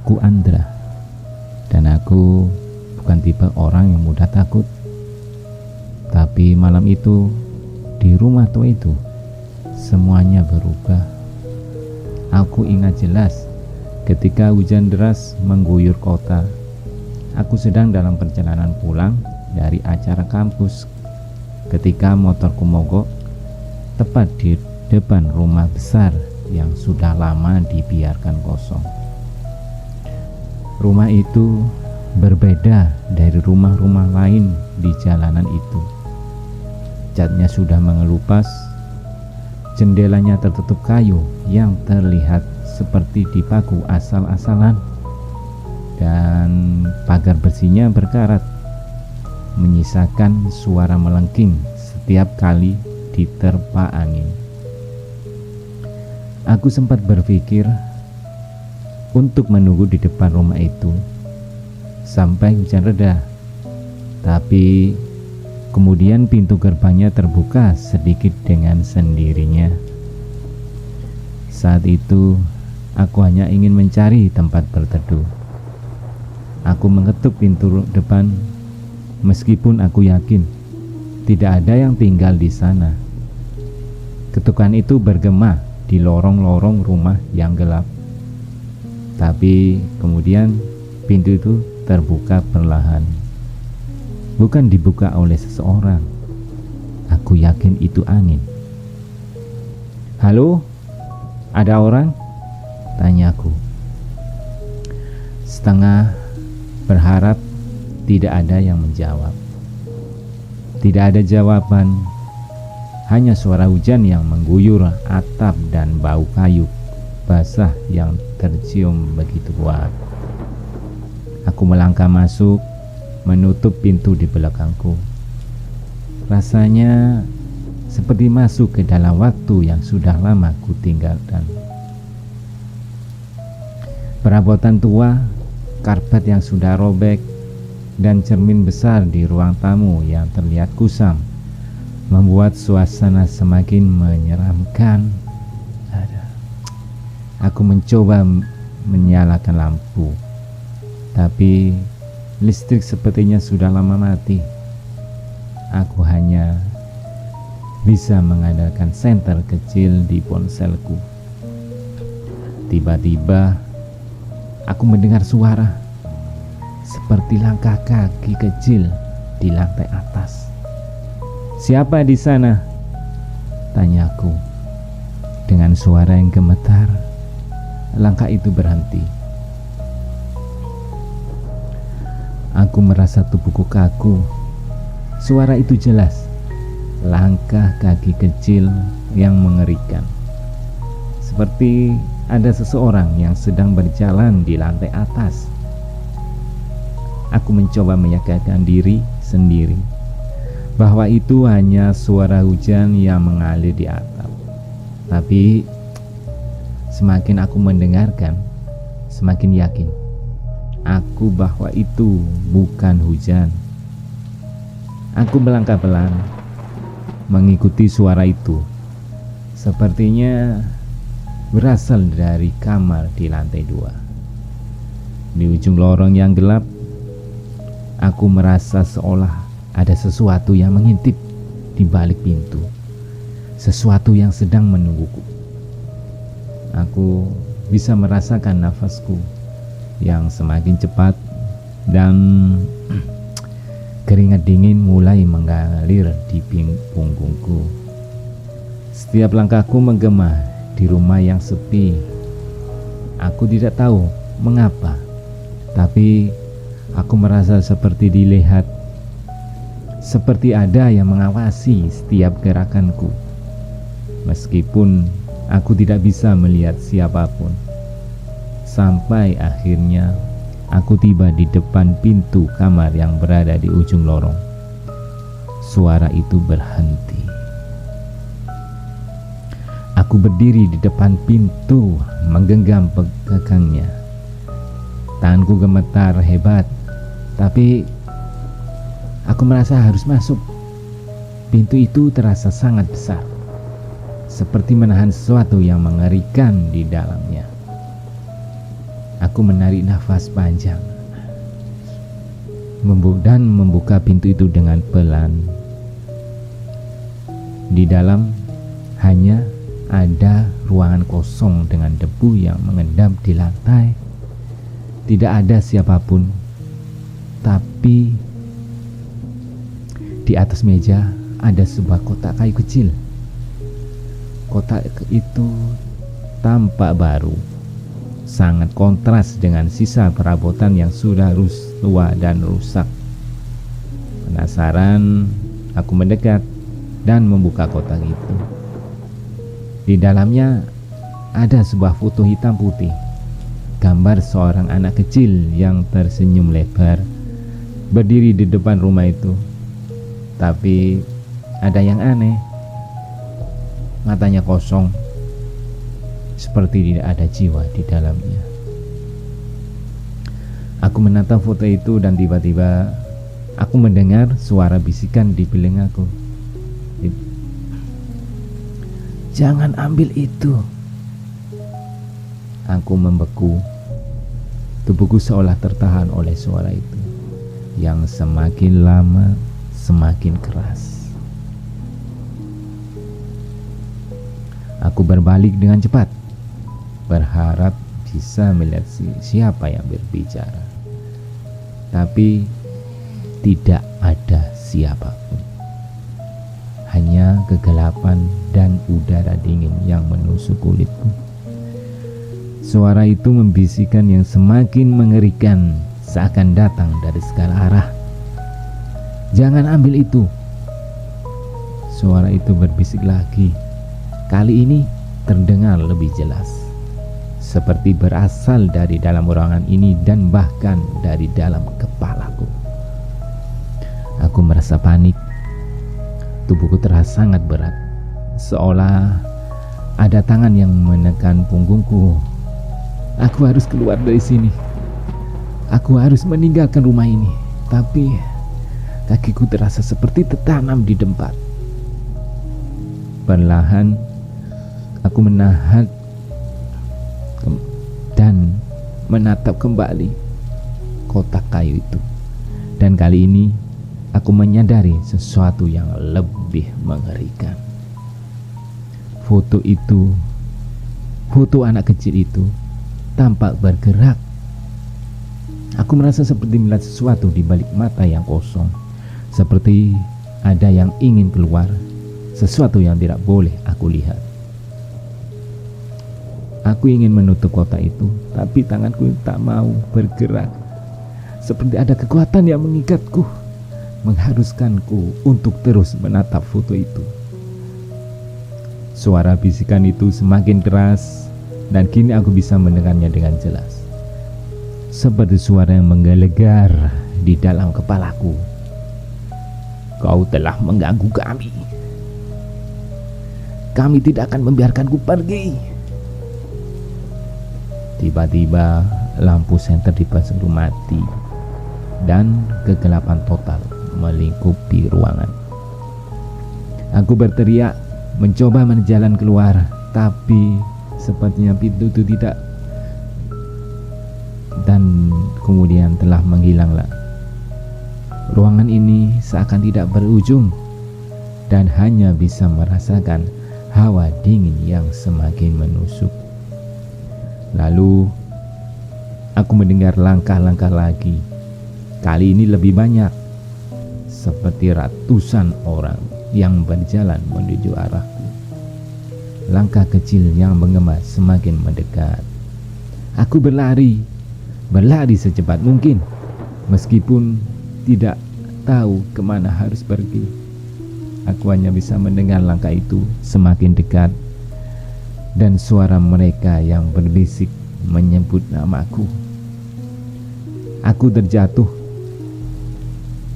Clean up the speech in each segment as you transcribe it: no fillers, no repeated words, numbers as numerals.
Aku Andra, dan aku bukan tipe orang yang mudah takut. Tapi malam itu, di rumah tua itu, semuanya berubah. Aku ingat jelas ketika hujan deras mengguyur kota. Aku sedang dalam perjalanan pulang dari acara kampus ketika motorku mogok tepat di depan rumah besar yang sudah lama dibiarkan kosong. Rumah itu berbeda dari rumah-rumah lain di jalanan itu. Catnya sudah mengelupas, jendelanya tertutup kayu yang terlihat seperti dipaku asal-asalan, dan pagar besinya berkarat, menyisakan suara melengking setiap kali diterpa angin. Aku sempat berpikir untuk menunggu di depan rumah itu sampai hujan reda, tapi kemudian pintu gerbangnya terbuka sedikit dengan sendirinya. Saat itu aku hanya ingin mencari tempat berteduh. Aku mengetuk pintu depan meskipun aku yakin tidak ada yang tinggal di sana. Ketukan itu bergema di lorong-lorong rumah yang gelap. Tapi kemudian pintu itu terbuka perlahan. Bukan dibuka oleh seseorang. Aku yakin itu angin. "Halo? Ada orang?" tanyaku. Setengah berharap tidak ada yang menjawab. Tidak ada jawaban. Hanya suara hujan yang mengguyur atap dan bau kayu basah yang tercium begitu kuat. Aku melangkah masuk, menutup pintu di belakangku. Rasanya seperti masuk ke dalam waktu yang sudah lama ku tinggalkan. Perabotan tua, karpet yang sudah robek, dan cermin besar di ruang tamu yang terlihat kusam membuat suasana semakin menyeramkan. Aku mencoba menyalakan lampu, tapi listrik sepertinya sudah lama mati. Aku hanya bisa mengandalkan senter kecil di ponselku. Tiba-tiba aku mendengar suara seperti langkah kaki kecil di lantai atas. "Siapa di sana?" tanyaku. Dengan suara yang gemetar, langkah itu berhenti. Aku merasa tubuhku kaku. Suara itu jelas, langkah kaki kecil yang mengerikan. Seperti ada seseorang yang sedang berjalan di lantai atas. Aku mencoba meyakinkan diri sendiri bahwa itu hanya suara hujan yang mengalir di atap. Tapi semakin aku mendengarkan, semakin yakin aku bahwa itu bukan hujan. Aku melangkah pelan mengikuti suara itu. Sepertinya berasal dari kamar di lantai 2. Di ujung lorong yang gelap, aku merasa seolah ada sesuatu yang mengintip di balik pintu. Sesuatu yang sedang menungguku. Aku bisa merasakan nafasku yang semakin cepat dan keringat dingin mulai mengalir di punggungku. Setiap langkahku menggema di rumah yang sepi. Aku tidak tahu mengapa, tapi aku merasa seperti dilihat, seperti ada yang mengawasi setiap gerakanku. Meskipun aku tidak bisa melihat siapapun. Sampai akhirnya aku tiba di depan pintu kamar yang berada di ujung lorong. Suara itu berhenti. Aku berdiri di depan pintu, menggenggam gagangnya. Tanganku gemetar hebat, tapi aku merasa harus masuk. Pintu itu terasa sangat besar, seperti menahan sesuatu yang mengerikan di dalamnya. Aku menarik nafas panjang dan membuka pintu itu dengan pelan. Di dalam hanya ada ruangan kosong dengan debu yang mengendap di lantai. Tidak ada siapapun, tapi di atas meja ada sebuah kotak kayu kecil. Kotak itu tampak baru, sangat kontras dengan sisa perabotan yang sudah tua dan rusak. Penasaran, aku mendekat dan membuka kotak itu. Di dalamnya ada sebuah foto hitam putih, gambar seorang anak kecil yang tersenyum lebar berdiri di depan rumah itu. Tapi ada yang aneh, matanya kosong, seperti tidak ada jiwa di dalamnya. Aku menatap foto itu dan tiba-tiba aku mendengar suara bisikan di telingaku. Jangan ambil itu. Aku membeku. Tubuhku seolah tertahan oleh suara itu, yang semakin lama semakin keras. Aku berbalik dengan cepat, berharap bisa melihat siapa yang berbicara. Tapi tidak ada siapapun. Hanya kegelapan dan udara dingin yang menusuk kulitku. Suara itu membisikkan yang semakin mengerikan, seakan datang dari segala arah. Jangan ambil itu. Suara itu berbisik lagi. Kali ini terdengar lebih jelas, seperti berasal dari dalam ruangan ini dan bahkan dari dalam kepalaku. Aku merasa panik. Tubuhku terasa sangat berat, seolah ada tangan yang menekan punggungku. Aku harus keluar dari sini. Aku harus meninggalkan rumah ini. Tapi kakiku terasa seperti tertanam di tempat. Perlahan aku menahan dan menatap kembali kotak kayu itu. Dan kali ini aku menyadari sesuatu yang lebih mengerikan. Foto itu, foto anak kecil itu tampak bergerak. Aku merasa seperti melihat sesuatu di balik mata yang kosong, seperti ada yang ingin keluar, sesuatu yang tidak boleh aku lihat. Aku ingin menutup kotak itu, tapi tanganku tak mau bergerak. Seperti ada kekuatan yang mengikatku, mengharuskanku untuk terus menatap foto itu. Suara bisikan itu semakin keras, dan kini aku bisa mendengarnya dengan jelas, seperti suara yang menggelegar di dalam kepalaku. Kau telah mengganggu kami. Kami tidak akan membiarkanku pergi. Tiba-tiba lampu senter di pasar mati dan kegelapan total melingkupi ruangan. Aku berteriak, mencoba menjalan keluar, tapi sepertinya pintu itu tidak, dan kemudian telah menghilanglah. Ruangan ini seakan tidak berujung dan hanya bisa merasakan hawa dingin yang semakin menusuk. Lalu aku mendengar langkah-langkah lagi. Kali ini lebih banyak, seperti ratusan orang yang berjalan menuju arahku. Langkah kecil yang mengemas semakin mendekat. Aku berlari secepat mungkin, meskipun tidak tahu kemana harus pergi. Aku hanya bisa mendengar langkah itu semakin dekat, dan suara mereka yang berbisik menyebut namaku. Aku terjatuh,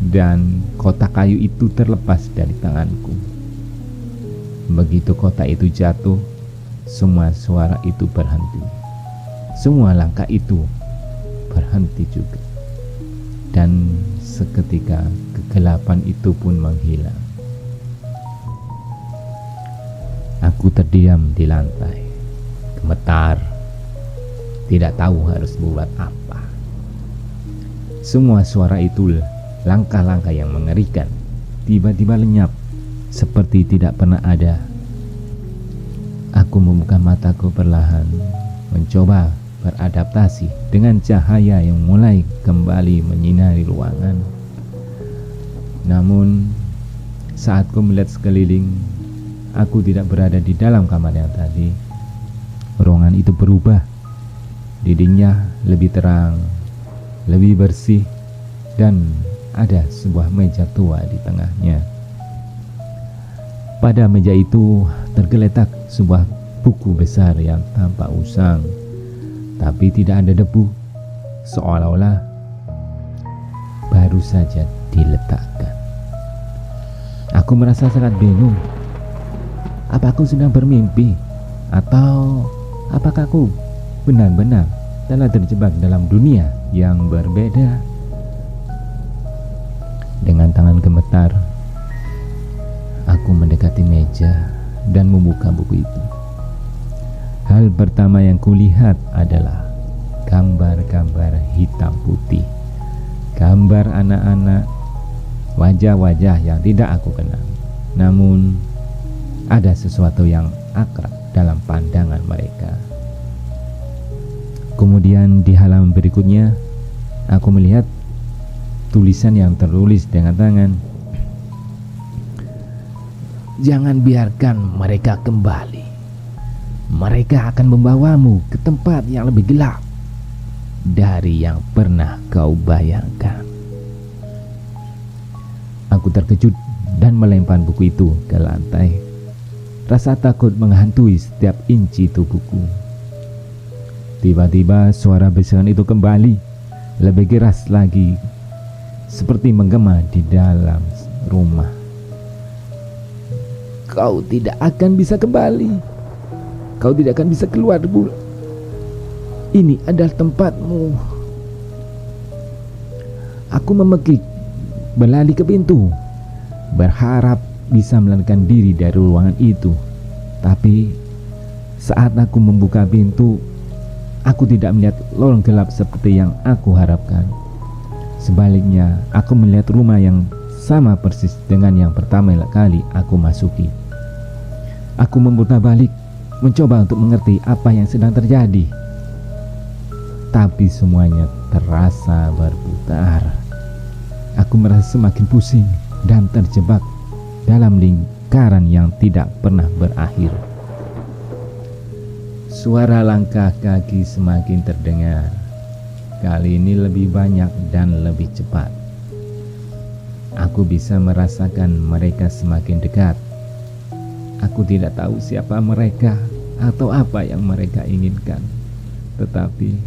dan kotak kayu itu terlepas dari tanganku. Begitu kotak itu jatuh, semua suara itu berhenti. Semua langkah itu berhenti juga. Dan seketika kegelapan itu pun menghilang. Aku terdiam di lantai, gemetar, tidak tahu harus buat apa. Semua suara itu, langkah-langkah yang mengerikan, tiba-tiba lenyap seperti tidak pernah ada. Aku membuka mataku perlahan, mencoba beradaptasi dengan cahaya yang mulai kembali menyinari ruangan. Namun, saat ku melihat sekeliling, aku tidak berada di dalam kamar yang tadi. Ruangan itu berubah. Dindingnya lebih terang, lebih bersih, dan ada sebuah meja tua di tengahnya. Pada meja itu tergeletak sebuah buku besar yang tampak usang, tapi tidak ada debu, seolah-olah baru saja diletakkan. Aku merasa sangat bingung. Apa aku sedang bermimpi? Atau apakah aku benar-benar telah terjebak dalam dunia yang berbeda? Dengan tangan gemetar, aku mendekati meja dan membuka buku itu. Hal pertama yang kulihat adalah gambar-gambar hitam putih. Gambar anak-anak, wajah-wajah yang tidak aku kenal. Namun, ada sesuatu yang akrab dalam pandangan mereka. Kemudian di halaman berikutnya, aku melihat tulisan yang tertulis dengan tangan. Jangan biarkan mereka kembali. Mereka akan membawamu ke tempat yang lebih gelap dari yang pernah kau bayangkan. Aku terkejut dan melempar buku itu ke lantai. Rasa takut menghantui setiap inci tubuhku. Tiba-tiba suara bisikan itu kembali, lebih keras lagi, seperti menggema di dalam rumah. Kau tidak akan bisa kembali. Kau tidak akan bisa keluar. Ini adalah tempatmu. Aku memekik, berlari ke pintu, berharap bisa melarikan diri dari ruangan itu. Tapi saat aku membuka pintu, aku tidak melihat lorong gelap seperti yang aku harapkan. Sebaliknya, aku melihat rumah yang sama persis dengan yang pertama kali aku masuki. Aku memutar balik, mencoba untuk mengerti apa yang sedang terjadi. Tapi semuanya terasa berputar. Aku merasa semakin pusing dan terjebak dalam lingkaran yang tidak pernah berakhir. Suara langkah kaki semakin terdengar. Kali ini lebih banyak dan lebih cepat. Aku bisa merasakan mereka semakin dekat. Aku tidak tahu siapa mereka atau apa yang mereka inginkan. Tetapi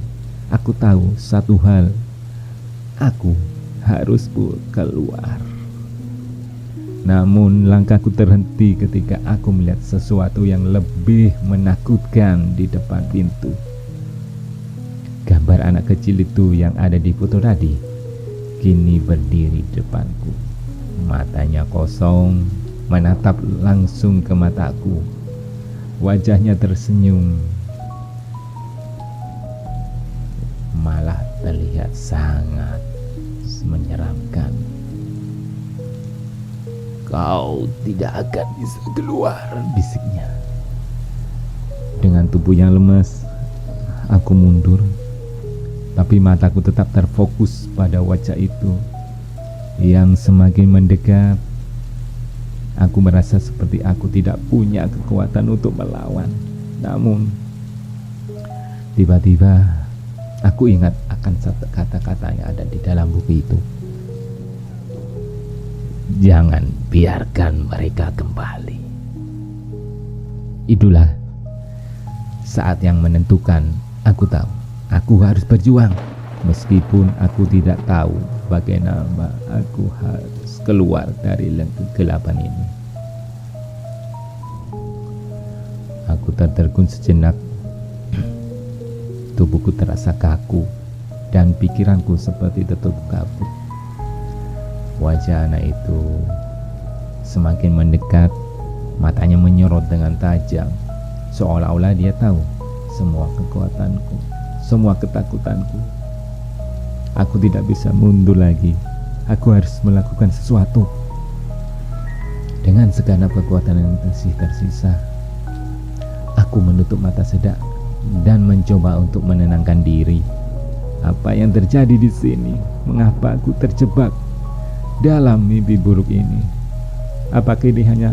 aku tahu satu hal. Aku harus keluar. Namun langkahku terhenti ketika aku melihat sesuatu yang lebih menakutkan di depan pintu. Gambar anak kecil itu yang ada di foto tadi kini berdiri di depanku. Matanya kosong, menatap langsung ke mataku. Wajahnya tersenyum, malah terlihat sangat menyeramkan. Kau tidak akan bisa keluar, bisiknya. Dengan tubuh yang lemas, aku mundur, tapi mataku tetap terfokus pada wajah itu yang semakin mendekat. Aku merasa seperti aku tidak punya kekuatan untuk melawan. Namun, tiba-tiba aku ingat akan satu kata-kata yang ada di dalam buku itu. Jangan biarkan mereka kembali. Itulah saat yang menentukan. Aku tahu aku harus berjuang, meskipun aku tidak tahu bagaimana aku harus keluar dari kegelapan ini. Aku tertegun sejenak. Tubuhku terasa kaku dan pikiranku seperti tertutup kabut. Wajah anak itu semakin mendekat, matanya menyorot dengan tajam, seolah-olah dia tahu semua kekuatanku semua ketakutanku. Aku tidak bisa mundur lagi. Aku harus melakukan sesuatu. Dengan segenap kekuatan yang masih tersisa, aku menutup mata sedak dan mencoba untuk menenangkan diri. Apa yang terjadi di sini? Mengapa aku terjebak dalam mimpi buruk ini? Apakah ini hanya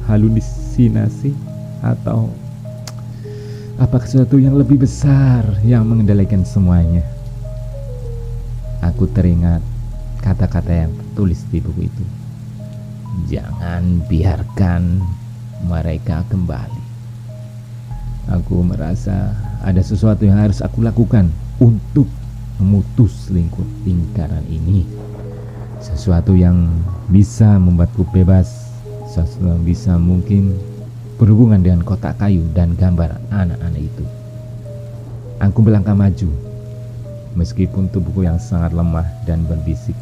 halusinasi atau apa sesuatu yang lebih besar yang mengendalikan semuanya? Aku teringat kata-kata yang tertulis di buku itu. Jangan biarkan mereka kembali. Aku merasa ada sesuatu yang harus aku lakukan untuk memutus lingkaran ini. Sesuatu yang bisa membuatku bebas, sesuatu yang bisa mungkin berhubungan dengan kotak kayu dan gambar anak-anak itu. Aku melangkah maju, meskipun tubuhku yang sangat lemah dan berbisik,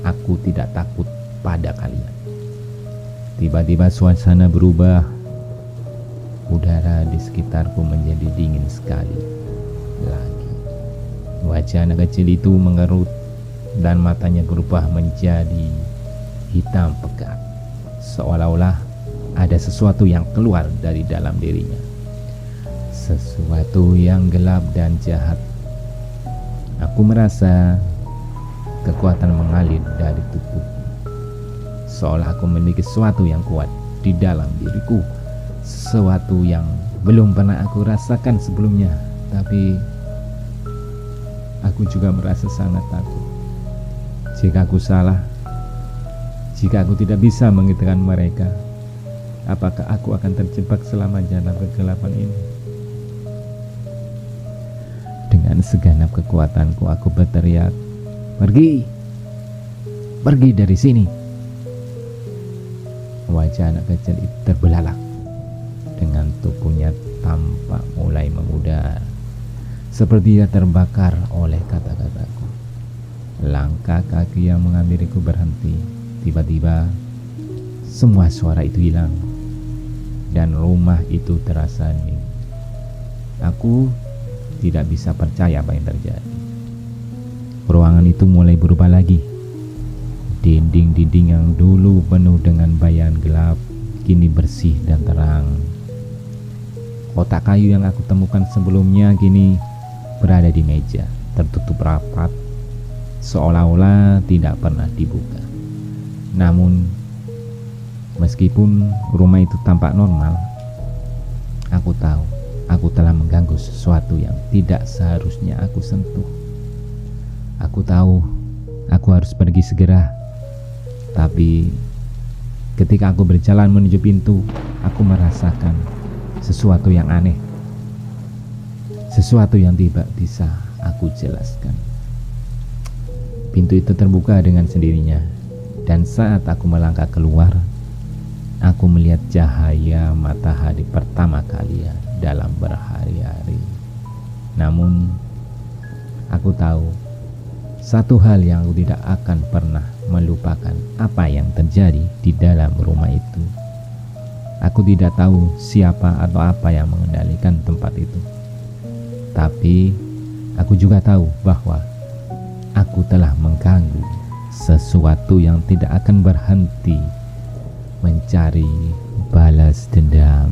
aku tidak takut pada kalian. Tiba-tiba suasana berubah. Udara di sekitarku menjadi dingin sekali lagi. Wajah anak kecil itu mengerut dan matanya berubah menjadi hitam pekat, seolah-olah ada sesuatu yang keluar dari dalam dirinya. Sesuatu yang gelap dan jahat. Aku merasa kekuatan mengalir dari tubuhku, seolah aku memiliki sesuatu yang kuat di dalam diriku, sesuatu yang belum pernah aku rasakan sebelumnya. Tapi aku juga merasa sangat takut. Jika aku salah, jika aku tidak bisa menghentikan mereka, apakah aku akan terjebak selamanya dalam kegelapan ini? Dengan segenap kekuatanku aku berteriak, "Pergi! Pergi dari sini!" Wajah anak kecil itu terbelalak. Dengan tubuhnya tampak mulai memudar, seperti dia terbakar oleh kata-kataku. Langkah kaki yang menghampiriku berhenti. Tiba-tiba semua suara itu hilang dan rumah itu terasa hening. Aku tidak bisa percaya apa yang terjadi. Ruangan itu mulai berubah lagi. Dinding-dinding yang dulu penuh dengan bayangan gelap kini bersih dan terang. Kotak kayu yang aku temukan sebelumnya kini berada di meja, tertutup rapat, seolah-olah tidak pernah dibuka. Namun, meskipun rumah itu tampak normal, aku tahu aku telah mengganggu sesuatu yang tidak seharusnya aku sentuh. Aku tahu aku harus pergi segera. Tapi ketika aku berjalan menuju pintu, aku merasakan sesuatu yang aneh. Sesuatu yang tidak bisa aku jelaskan. Pintu itu terbuka dengan sendirinya, dan saat aku melangkah keluar, aku melihat cahaya matahari pertama kali dalam berhari-hari. Namun, aku tahu satu hal yang aku tidak akan pernah melupakan, apa yang terjadi di dalam rumah itu. Aku tidak tahu siapa atau apa yang mengendalikan tempat itu. Tapi aku juga tahu bahwa aku telah mengganggu sesuatu yang tidak akan berhenti mencari balas dendam.